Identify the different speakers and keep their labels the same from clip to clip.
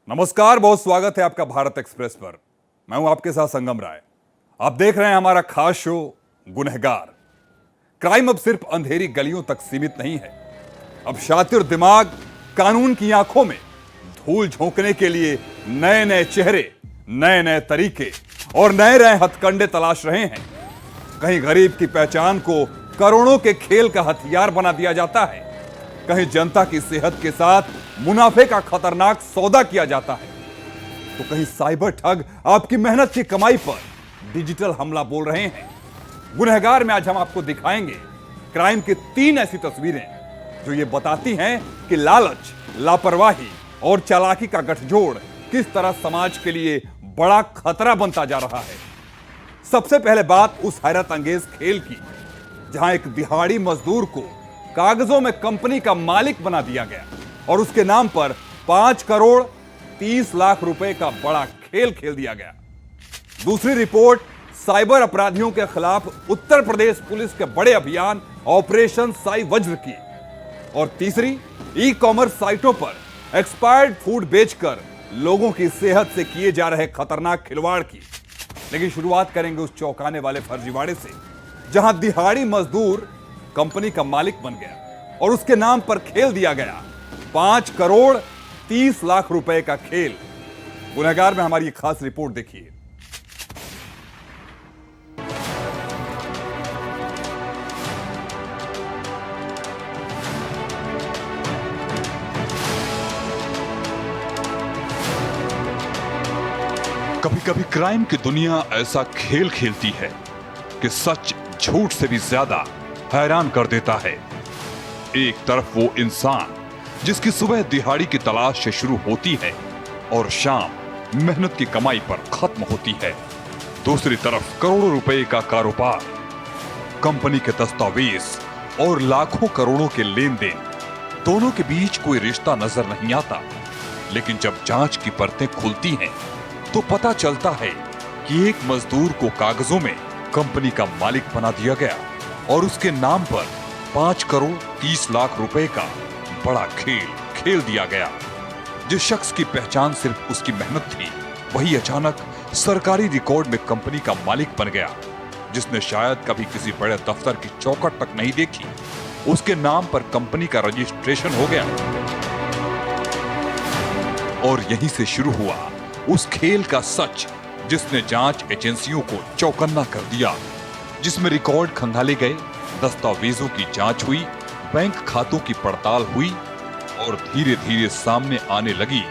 Speaker 1: नमस्कार, बहुत स्वागत है आपका भारत एक्सप्रेस पर। मैं हूं आपके साथ संगम राय। आप देख रहे हैं हमारा खास शो गुनहगार। क्राइम अब सिर्फ अंधेरी गलियों तक सीमित नहीं है। अब शातिर दिमाग कानून की आंखों में धूल झोंकने के लिए नए नए चेहरे, नए नए तरीके और नए नए हथकंडे तलाश रहे हैं। कहीं गरीब की पहचान को करोड़ों के खेल का हथियार बना दिया जाता है, कहीं जनता की सेहत के साथ मुनाफे का खतरनाक सौदा किया जाता है, तो कहीं साइबर ठग आपकी मेहनत की कमाई पर डिजिटल हमला बोल रहे हैं। गुनहगार में आज हम आपको दिखाएंगे क्राइम की 3 ऐसी तस्वीरें जो ये बताती हैं कि लालच, लापरवाही और चालाकी का गठजोड़ किस तरह समाज के लिए बड़ा खतरा बनता जा रहा है। सबसे पहले बात उस हैरत अंगेज खेल की जहां एक दिहाड़ी मजदूर को कागजों में कंपनी का मालिक बना दिया गया और उसके नाम पर 5 करोड़ 30 लाख रुपए का बड़ा खेल खेल दिया गया। दूसरी रिपोर्ट साइबर अपराधियों के खिलाफ उत्तर प्रदेश पुलिस के बड़े अभियान ऑपरेशन साई वज्र की। और तीसरी ई कॉमर्स साइटों पर एक्सपायर्ड फूड बेचकर लोगों की सेहत से किए जा रहे खतरनाक खिलवाड़ की। लेकिन शुरुआत करेंगे उस चौंकाने वाले फर्जीवाड़े से जहां दिहाड़ी मजदूर कंपनी का मालिक बन गया और उसके नाम पर खेल दिया गया 5 करोड़ 30 लाख रुपए का खेल। गुनहगार में हमारी खास रिपोर्ट देखिए। कभी कभी क्राइम की दुनिया ऐसा खेल खेलती है कि सच झूठ से भी ज्यादा हैरान कर देता है। एक तरफ वो इंसान जिसकी सुबह दिहाड़ी की तलाश से शुरू होती है और शाम मेहनत की कमाई पर खत्म होती है। दूसरी तरफ करोड़ों रुपए का कारोबार, कंपनी के दस्तावेज और लाखों करोड़ों के लेन देन। दोनों के बीच कोई रिश्ता नजर नहीं आता, लेकिन जब जांच की परतें खुलती हैं तो पता चलता है कि एक मजदूर को कागजों में कंपनी का मालिक बना दिया गया और उसके नाम पर 5 करोड़ 30 लाख रुपए का बड़ा खेल खेल दिया गया। जिस शख्स की पहचान सिर्फ उसकी मेहनत थी, वही अचानक सरकारी रिकॉर्ड में कंपनी का मालिक बन गया। जिसने शायद कभी किसी बड़े दफ्तर की चौखट तक नहीं देखी, उसके नाम पर कंपनी का रजिस्ट्रेशन हो गया। और यहीं से शुरू हुआ उस खेल का सच जिसने जांच एजेंसियों को चौकन्ना कर दिया, जिसमें रिकॉर्ड खंगाले गए, दस्तावेजों की जांच हुई, बैंक खातों की पड़ताल हुई और धीरे धीरे सामने आने लगी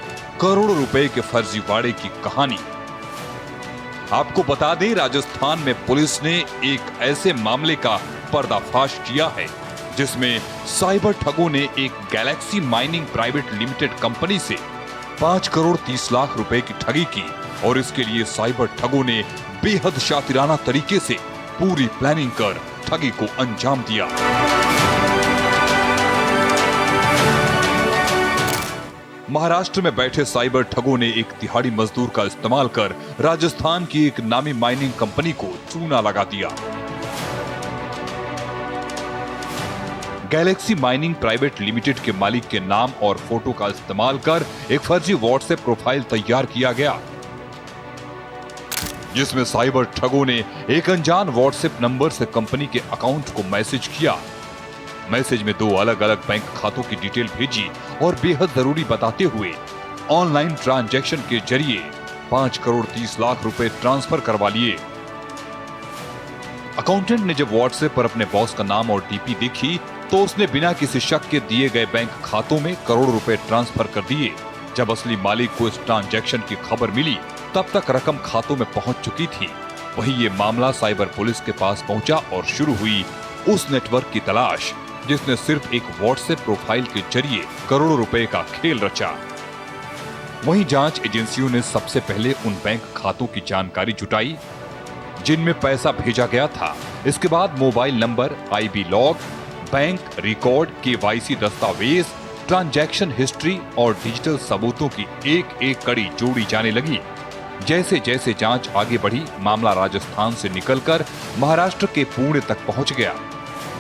Speaker 1: करोड़ों रुपए के फर्जीवाड़े की कहानी। आपको बता दें, राजस्थान में पुलिस ने एक ऐसे मामले का पर्दाफाश किया है जिसमें साइबर ठगों ने एक Galaxy mining private limited company से 5 करोड़ 30 लाख रुपए की ठगी की और इसके लिए साइबर ठगों ने बेहद शातिराना तरीके से पूरी प्लानिंग कर ठगी को अंजाम दिया। महाराष्ट्र में बैठे साइबर ठगों ने एक दिहाड़ी मजदूर का इस्तेमाल कर राजस्थान की एक नामी माइनिंग कंपनी को चूना लगा दिया। गैलेक्सी माइनिंग प्राइवेट लिमिटेड के मालिक के नाम और फोटो का इस्तेमाल कर एक फर्जी व्हाट्सएप प्रोफाइल तैयार किया गया, जिसमें साइबर ठगों ने एक अनजान व्हाट्सएप नंबर से कंपनी के अकाउंट को मैसेज किया। मैसेज में 2 अलग अलग बैंक खातों की डिटेल भेजी और बेहद जरूरी बताते हुए ऑनलाइन ट्रांजैक्शन के जरिए 5 करोड़ 30 लाख रुपए ट्रांसफर करवा लिए। अकाउंटेंट ने जब व्हाट्सएप पर अपने बॉस का नाम और डीपी देखी तो उसने बिना किसी शक के दिए गए बैंक खातों में करोड़ रुपए ट्रांसफर कर दिए। जब असली मालिक को इस ट्रांजैक्शन की खबर मिली तब तक रकम खातों में पहुंच चुकी थी। वही ये मामला साइबर पुलिस के पास पहुंचा और शुरू हुई उस नेटवर्क की तलाश जिसने सिर्फ एक व्हाट्सएप प्रोफाइल के जरिए करोड़ों रुपए का खेल रचा। वहीं जांच एजेंसियों ने सबसे पहले उन बैंक खातों की जानकारी जुटाई जिनमें पैसा भेजा गया था। इसके बाद mobile number, IB log, bank record, KYC दस्तावेज, ट्रांजैक्शन हिस्ट्री और डिजिटल सबूतों की एक एक कड़ी जोड़ी जाने लगी। जैसे जैसे जांच आगे बढ़ी, मामला राजस्थान से निकलकर महाराष्ट्र के पुणे तक पहुंच गया,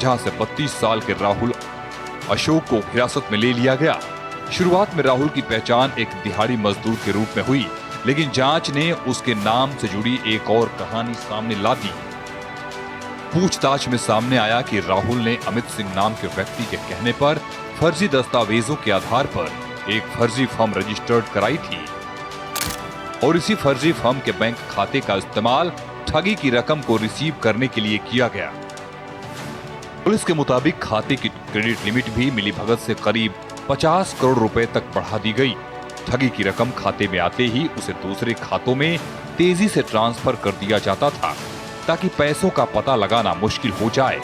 Speaker 1: जहां से 32 साल के राहुल अशोक को हिरासत में ले लिया गया।
Speaker 2: शुरुआत में राहुल की पहचान एक दिहाड़ी मजदूर के रूप में हुई, लेकिन जांच ने उसके नाम से जुड़ी एक और कहानी सामने ला दी। पूछताछ में सामने आया कि राहुल ने अमित सिंह नाम के व्यक्ति के कहने पर फर्जी दस्तावेजों के आधार पर एक फर्जी फर्म रजिस्टर्ड कराई थी और इसी फर्जी फर्म के बैंक खाते का इस्तेमाल ठगी की रकम को रिसीव करने के लिए किया गया। पुलिस के मुताबिक खाते की क्रेडिट लिमिट भी मिलीभगत से करीब 50 करोड़ रुपए तक बढ़ा दी गई। ठगी की रकम खाते में आते ही उसे दूसरे खातों में तेजी से ट्रांसफर कर दिया जाता था ताकि पैसों का पता लगाना मुश्किल हो जाए।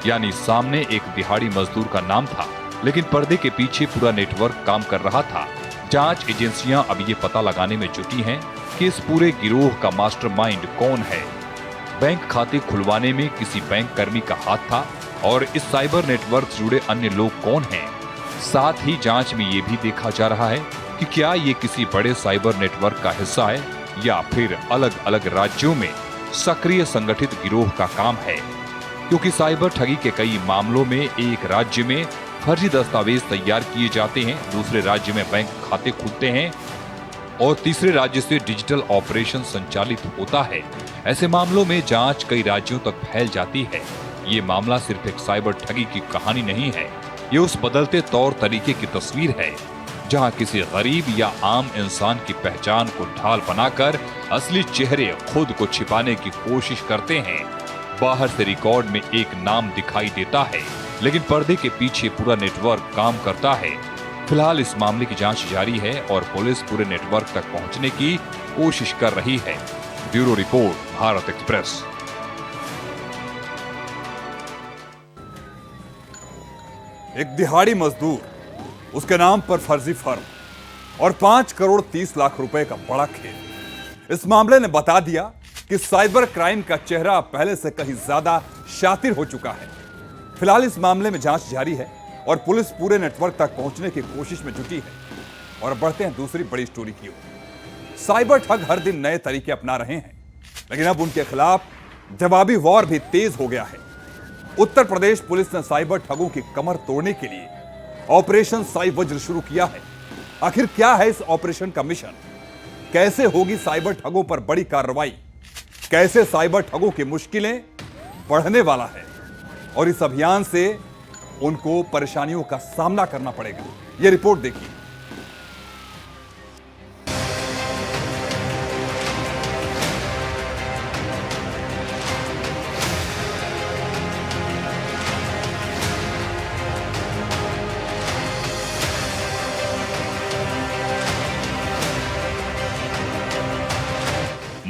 Speaker 2: यानी सामने एक दिहाड़ी मजदूर का नाम था, लेकिन पर्दे के पीछे पूरा नेटवर्क काम कर रहा था। जांच एजेंसियां अब ये पता लगाने में जुटी हैं कि इस पूरे गिरोह का मास्टरमाइंड कौन है। बैंक खाते खुलवाने में किसी बैंक कर्मी का हाथ था और इस साइबर नेटवर्क से जुड़े अन्य लोग कौन हैं। साथ ही जांच में ये भी देखा जा रहा है कि क्या ये किसी बड़े साइबर नेटवर्क का हिस्सा है या फिर अलग अलग राज्यों में सक्रिय संगठित गिरोह का काम है, क्योंकि साइबर ठगी के कई मामलों में एक राज्य में फर्जी दस्तावेज तैयार किए जाते हैं, दूसरे राज्य में बैंक खाते खुलते हैं और तीसरे राज्य से डिजिटल ऑपरेशन संचालित होता है। ऐसे मामलों में जांच कई राज्यों तक फैल जाती है। ये मामला सिर्फ एक साइबर ठगी की कहानी नहीं है, ये उस बदलते तौर तरीके की तस्वीर है जहां किसी गरीब या आम इंसान की पहचान को ढाल बनाकर असली चेहरे खुद को छिपाने की कोशिश करते हैं। बाहर से रिकॉर्ड में एक नाम दिखाई देता है, लेकिन पर्दे के पीछे पूरा नेटवर्क काम करता है। फिलहाल इस मामले की जांच जारी है और पुलिस पूरे नेटवर्क तक पहुंचने की कोशिश कर रही है। Bureau report, Bharat express.
Speaker 1: एक दिहाड़ी मजदूर, उसके नाम पर फर्जी फर्म और 5 करोड़ 30 लाख रुपए का बड़ा खेल। इस मामले ने बता दिया कि साइबर क्राइम का चेहरा पहले से कहीं ज्यादा शातिर हो चुका है। फिलहाल इस मामले में जांच जारी है और पुलिस पूरे नेटवर्क तक पहुंचने की कोशिश में जुटी है। और बढ़ते हैं दूसरी बड़ी स्टोरी की ओर। साइबर ठग हर दिन नए तरीके अपना रहे हैं, लेकिन अब उनके खिलाफ जवाबी वॉर भी तेज हो गया है। उत्तर प्रदेश पुलिस ने साइबर ठगों की कमर तोड़ने के लिए ऑपरेशन साई वज्र शुरू किया है। आखिर क्या है इस ऑपरेशन का मिशन? कैसे होगी साइबर ठगों पर बड़ी कार्रवाई? कैसे साइबर ठगों की मुश्किलें बढ़ने वाला है और इस अभियान से उनको परेशानियों का सामना करना पड़ेगा? यह रिपोर्ट देखिए।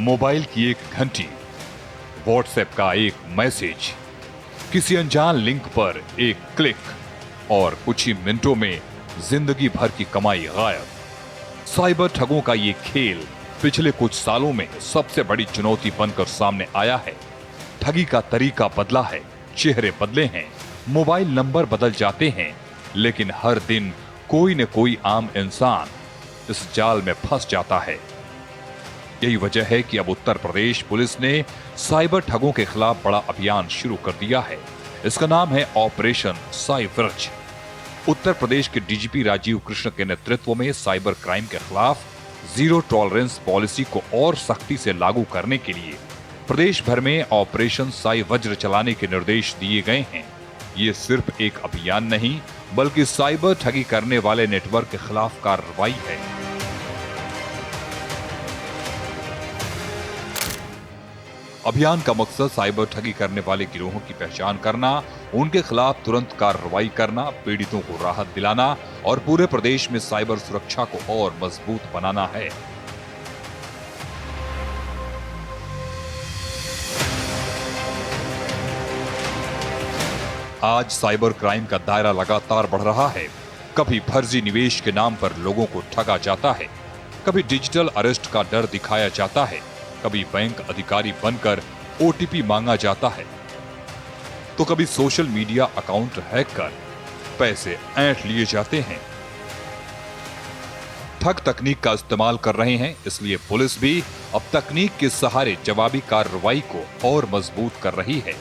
Speaker 2: मोबाइल की एक घंटी, व्हाट्सएप का एक मैसेज, किसी अनजान लिंक पर एक क्लिक और कुछ ही मिनटों में जिंदगी भर की कमाई गायब। साइबर ठगों का ये खेल पिछले कुछ सालों में सबसे बड़ी चुनौती बनकर सामने आया है। ठगी का तरीका बदला है, चेहरे बदले हैं, मोबाइल नंबर बदल जाते हैं, लेकिन हर दिन कोई न कोई आम इंसान इस जाल में फंस जाता है। यही वजह है कि अब उत्तर प्रदेश पुलिस ने साइबर ठगों के खिलाफ बड़ा अभियान शुरू कर दिया है। इसका नाम है ऑपरेशन साई वज्र। उत्तर प्रदेश के डीजीपी राजीव कृष्ण के नेतृत्व में साइबर क्राइम के खिलाफ जीरो टॉलरेंस पॉलिसी को और सख्ती से लागू करने के लिए प्रदेश भर में ऑपरेशन साई वज्र चलाने के निर्देश दिए गए हैं। ये सिर्फ एक अभियान नहीं, बल्कि साइबर ठगी करने वाले नेटवर्क के खिलाफ कार्रवाई है। अभियान का मकसद साइबर ठगी करने वाले गिरोहों की पहचान करना, उनके खिलाफ तुरंत कार्रवाई करना, पीड़ितों को राहत दिलाना और पूरे प्रदेश में साइबर सुरक्षा को और मजबूत बनाना है। आज साइबर क्राइम का दायरा लगातार बढ़ रहा है। कभी फर्जी निवेश के नाम पर लोगों को ठगा जाता है, कभी डिजिटल अरेस्ट का डर दिखाया जाता है, कभी बैंक अधिकारी बनकर ओटीपी मांगा जाता है, तो कभी सोशल मीडिया अकाउंट हैक कर पैसे ऐंठ लिए जाते हैं। ठग तकनीक का इस्तेमाल कर रहे हैं, इसलिए पुलिस भी अब तकनीक के सहारे जवाबी कार्रवाई को और मजबूत कर रही है।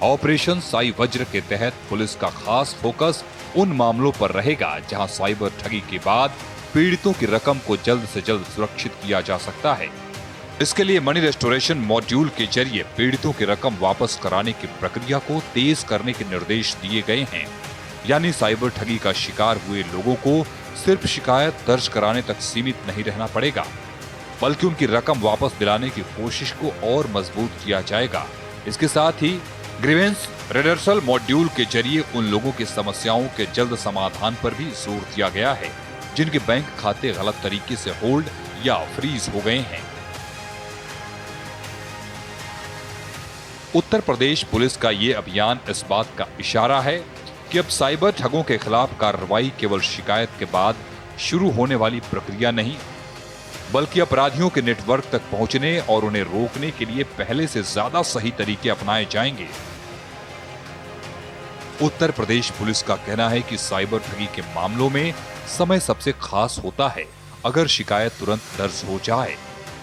Speaker 2: ऑपरेशन साई वज्र के तहत पुलिस का खास फोकस उन मामलों पर रहेगा जहां साइबर ठगी के बाद पीड़ितों की रकम को जल्द से जल्द सुरक्षित किया जा सकता है। इसके लिए मनी रेस्टोरेशन मॉड्यूल के जरिए पीड़ितों की रकम वापस कराने की प्रक्रिया को तेज करने के निर्देश दिए गए हैं। यानी साइबर ठगी का शिकार हुए लोगों को सिर्फ शिकायत दर्ज कराने तक सीमित नहीं रहना पड़ेगा, बल्कि उनकी रकम वापस दिलाने की कोशिश को और मजबूत किया जाएगा। इसके साथ ही ग्रीवेंस रिडर्सल मॉड्यूल के जरिए उन लोगों की समस्याओं के जल्द समाधान पर भी जोर दिया गया है जिनके बैंक खाते गलत तरीके से होल्ड या फ्रीज हो गए हैं। उत्तर प्रदेश पुलिस का ये अभियान इस बात का इशारा है कि अब साइबर ठगों के खिलाफ कार्रवाई केवल शिकायत के बाद शुरू होने वाली प्रक्रिया नहीं, बल्कि अपराधियों के नेटवर्क तक पहुंचने और उन्हें रोकने के लिए पहले से ज्यादा सही तरीके अपनाए जाएंगे। उत्तर प्रदेश पुलिस का कहना है कि साइबर ठगी के मामलों में समय सबसे खास होता है। अगर शिकायत तुरंत दर्ज हो जाए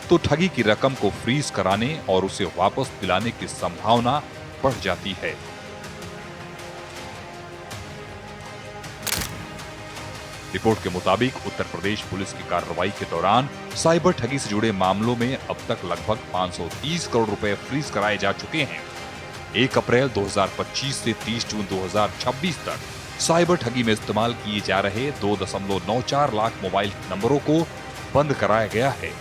Speaker 2: तो ठगी की रकम को फ्रीज कराने और उसे वापस दिलाने की संभावना बढ़ जाती है। रिपोर्ट के मुताबिक उत्तर प्रदेश पुलिस की कार्रवाई के दौरान साइबर ठगी से जुड़े मामलों में अब तक लगभग 530 करोड़ रुपए फ्रीज कराए जा चुके हैं। 1 अप्रैल 2025 से 30 जून 2026 तक साइबर ठगी में इस्तेमाल किए जा रहे 2.94 लाख मोबाइल नंबरों को बंद कराया गया है।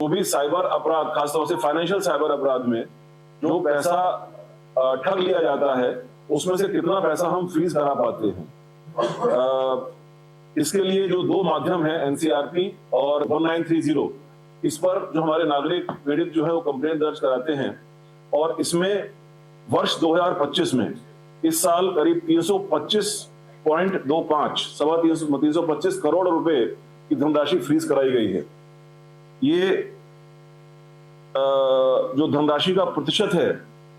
Speaker 3: वो भी साइबर अपराध, खासतौर से फाइनेंशियल साइबर अपराध में जो पैसा ठग लिया जाता है उसमें से कितना पैसा हम फ्रीज करा पाते हैं। इसके लिए जो 2 माध्यम है, एनसीआरपी और 1930, इस पर जो हमारे नागरिक पीड़ित जो है वो कंप्लेंट दर्ज कराते हैं। और इसमें वर्ष 2025 में इस साल करीब 325.25 325 करोड़ रुपए की धनराशि फ्रीज कराई गई है। ये जो धनराशि का प्रतिशत है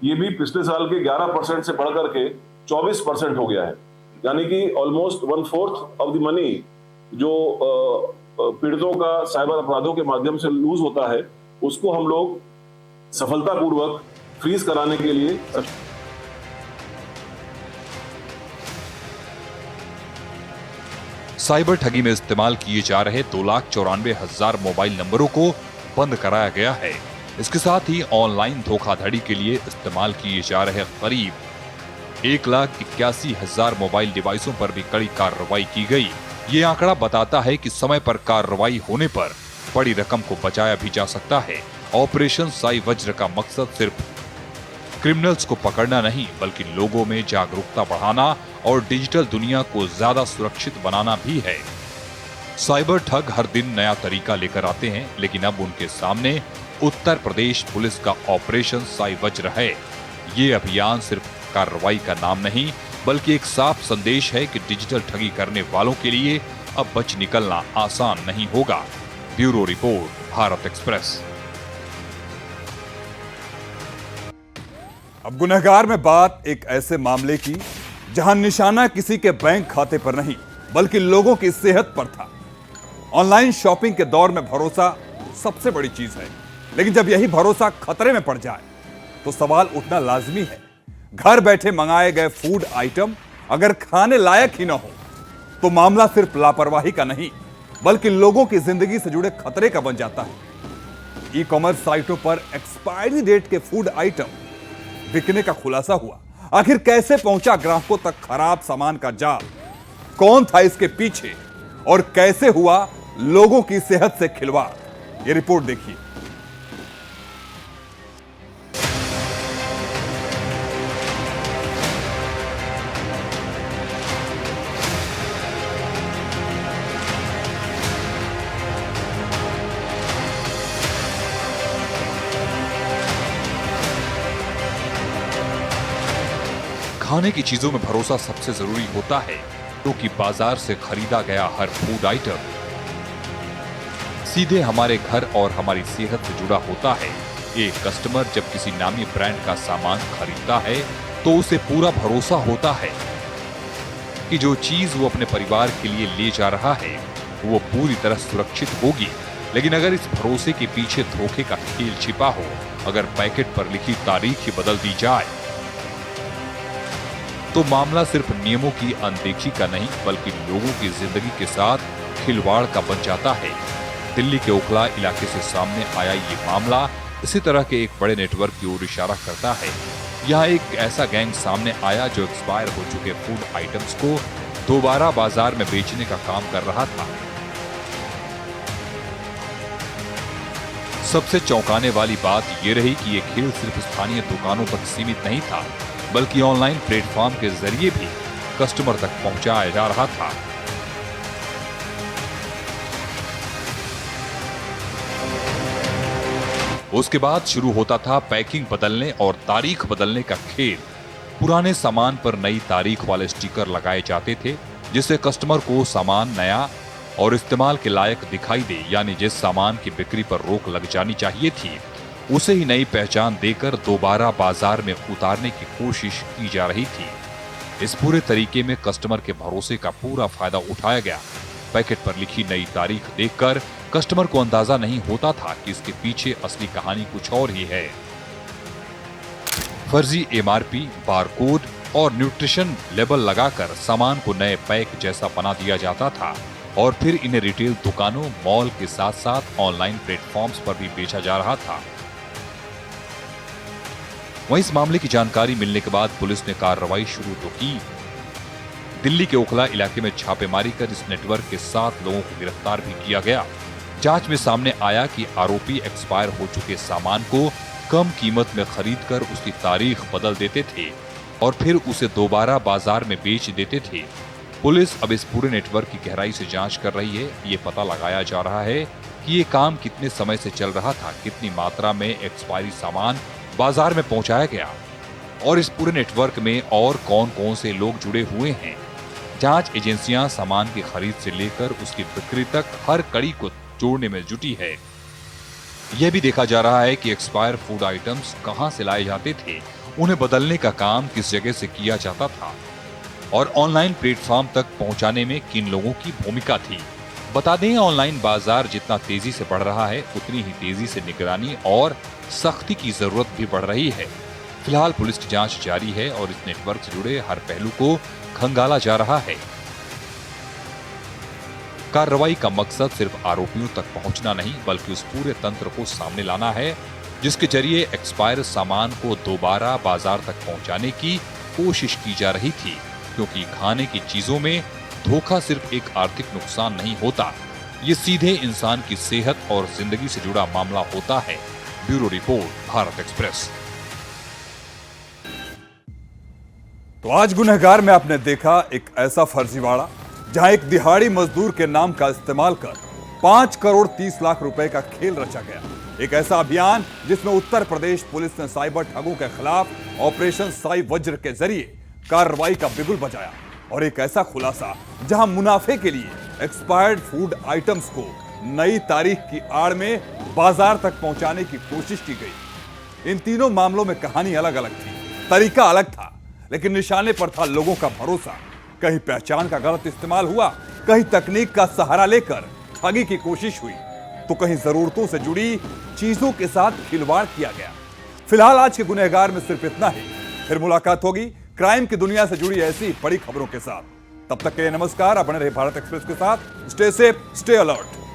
Speaker 3: ये भी पिछले साल के 11% से बढ़कर के 24% हो गया है। यानी कि ऑलमोस्ट 1/4 ऑफ द मनी जो पीड़ितों का साइबर अपराधों के माध्यम से लूज होता है उसको हम लोग सफलतापूर्वक फ्रीज कराने के लिए
Speaker 2: साइबर ठगी में इस्तेमाल किए जा रहे 2,94,000 मोबाइल नंबरों को बंद कराया गया है। इसके साथ ही ऑनलाइन धोखाधड़ी के लिए इस्तेमाल किए जा रहे करीब 1,81,000 मोबाइल डिवाइसों पर भी कड़ी कार्रवाई की गई। ये आंकड़ा बताता है कि समय पर कार्रवाई होने पर बड़ी रकम को बचाया भी जा सकता है। ऑपरेशन साई वज्र का मकसद सिर्फ क्रिमिनल्स को पकड़ना नहीं, बल्कि लोगों में जागरूकता बढ़ाना और डिजिटल दुनिया को ज्यादा सुरक्षित बनाना भी है। साइबर ठग हर दिन नया तरीका लेकर आते हैं, लेकिन अब उनके सामने उत्तर प्रदेश पुलिस का ऑपरेशन साई वज्र है। ये अभियान सिर्फ कार्रवाई का नाम नहीं, बल्कि एक साफ संदेश है कि डिजिटल ठगी करने वालों के लिए अब बच निकलना आसान नहीं होगा। Bureau report, Bharat express.
Speaker 1: अब गुनहगार में बात एक ऐसे मामले की जहां निशाना किसी के बैंक खाते पर नहीं, बल्कि लोगों की सेहत पर था। ऑनलाइन शॉपिंग के दौर में भरोसा सबसे बड़ी चीज है, लेकिन जब यही भरोसा खतरे में पड़ जाए तो सवाल उठना लाजमी है। घर बैठे मंगाए गए फूड आइटम अगर खाने लायक ही ना हो तो मामला सिर्फ लापरवाही का नहीं, बल्कि लोगों की जिंदगी से जुड़े खतरे का बन जाता है। ई-कॉमर्स साइटों पर एक्सपायरी डेट के फूड आइटम बिकने का खुलासा हुआ। आखिर कैसे पहुंचा ग्राहकों तक खराब सामान का जाल? कौन था इसके पीछे और कैसे हुआ लोगों की सेहत से खिलवाड़? ये रिपोर्ट देखिए।
Speaker 2: खाने की चीजों में भरोसा सबसे जरूरी होता है, क्योंकि बाजार से खरीदा गया हर फूड आइटम सीधे हमारे घर और हमारी सेहत से जुड़ा होता है। एक कस्टमर जब किसी नामी ब्रांड का सामान खरीदता है तो उसे पूरा भरोसा होता है कि जो चीज वो अपने परिवार के लिए ले जा रहा है वो पूरी तरह सुरक्षित होगी। लेकिन अगर इस भरोसे के पीछे धोखे का खेल छिपा हो, अगर पैकेट पर लिखी तारीख ही बदल दी जाए, तो मामला सिर्फ नियमों की अनदेखी का नहीं बल्कि लोगों की जिंदगी के साथ खिलवाड़ का बन जाता है। दिल्ली के ओखला इलाके से सामने आया ये मामला इसी तरह के एक बड़े नेटवर्क की ओर इशारा करता है। यहाँ एक ऐसा गैंग सामने आया जो एक्सपायर हो चुके फूड आइटम्स को दोबारा बाजार में बेचने का काम कर रहा था। सबसे चौंकाने वाली बात यह रही कि यह खेल सिर्फ स्थानीय दुकानों तक सीमित नहीं था बल्कि ऑनलाइन प्लेटफॉर्म के जरिए भी कस्टमर तक पहुंचाया जा रहा था। उसके बाद शुरू होता था पैकिंग बदलने और तारीख बदलने का खेल। पुराने सामान पर नई तारीख वाले स्टिकर लगाए जाते थे जिससे कस्टमर को सामान नया और इस्तेमाल के लायक दिखाई दे, यानी जिस सामान की बिक्री पर रोक लग जानी चाहिए थी उसे ही नई पहचान देकर दोबारा बाजार में उतारने की कोशिश की जा रही थी। इस पूरे तरीके में कस्टमर के भरोसे का पूरा फायदा उठाया गया। पैकेट पर लिखी नई तारीख देखकर कस्टमर को अंदाजा नहीं होता था कि इसके पीछे असली कहानी कुछ और ही है। फर्जी एमआरपी, बारकोड और न्यूट्रिशन लेबल लगाकर सामान को नए पैक जैसा बना दिया जाता था और फिर इन्हें रिटेल दुकानों, मॉल के साथ साथ ऑनलाइन प्लेटफॉर्म्स पर भी बेचा जा रहा था। वहीं इस मामले की जानकारी मिलने के बाद पुलिस ने कार्रवाई शुरू तो की। दिल्ली के ओखला इलाके में छापेमारी कर इस नेटवर्क के 7 लोगों को गिरफ्तार भी किया गया। जांच में सामने आया कि आरोपी एक्सपायर हो चुके सामान को कम कीमत में खरीदकर उसकी तारीख बदल देते थे और फिर उसे दोबारा बाजार में बेच देते थे। पुलिस अब इस पूरे नेटवर्क की गहराई से जांच कर रही है। ये पता लगाया जा रहा है कि ये काम कितने समय से चल रहा था, कितनी मात्रा में एक्सपायरी सामान बाजार में पहुंचाया गया और इस पूरे नेटवर्क में और कौन कौन से लोग जुड़े हुए हैं। जांच एजेंसियां सामान की खरीद से लेकर उसकी बिक्री तक हर कड़ी को जोड़ने में जुटी है। यह भी देखा जा रहा है कि एक्सपायर फूड आइटम्स कहां से लाए जाते थे, उन्हें बदलने का काम किस जगह से किया जाता था और ऑनलाइन प्लेटफॉर्म तक पहुंचाने में किन लोगों की भूमिका थी। बता दें, ऑनलाइन बाजार जितना तेजी से बढ़ रहा है उतनी ही तेजी से निगरानी और सख्ती की जरूरत भी बढ़ रही है। फिलहाल पुलिस की जांच जारी है और इस नेटवर्क से जुड़े हर पहलू को खंगाला जा रहा है। कार्रवाई का मकसद सिर्फ आरोपियों तक पहुंचना नहीं बल्कि उस पूरे तंत्र को सामने लाना है जिसके जरिए एक्सपायर सामान को दोबारा बाजार तक पहुंचाने की कोशिश की जा रही थी, क्योंकि खाने की चीजों में धोखा सिर्फ एक आर्थिक नुकसान नहीं होता, ये सीधे इंसान की सेहत और जिंदगी से जुड़ा मामला होता है। Bureau report, Bharat express.
Speaker 1: तो आज गुनहगार में आपने देखा एक ऐसा फर्जीवाड़ा जहां एक दिहाड़ी मजदूर के नाम का इस्तेमाल कर 5 करोड़ 30 लाख रुपए का खेल रचा गया। एक ऐसा अभियान जिसमें उत्तर प्रदेश पुलिस ने साइबर ठगों के खिलाफ ऑपरेशन साई वज्र के जरिए कार्रवाई का बिगुल बजाया और एक ऐसा खुलासा जहां मुनाफे के लिए एक्सपायर्ड फूड आइटम्स को नई तारीख की आड़ में बाजार तक पहुंचाने की कोशिश की गई। इन तीनों मामलों में कहानी अलग अलग थी, तरीका अलग था, लेकिन निशाने पर था लोगों का भरोसा। कहीं पहचान का गलत इस्तेमाल हुआ, कहीं तकनीक का सहारा लेकर ठगी की कोशिश हुई, तो कहीं जरूरतों से जुड़ी चीजों के साथ खिलवाड़ किया गया। फिलहाल आज के गुनहगार में सिर्फ इतना ही। फिर मुलाकात होगी क्राइम की दुनिया से जुड़ी ऐसी बड़ी खबरों के साथ। तब तक के लिए नमस्कार। आप बने रहे भारत एक्सप्रेस के साथ। Stay safe, stay alert.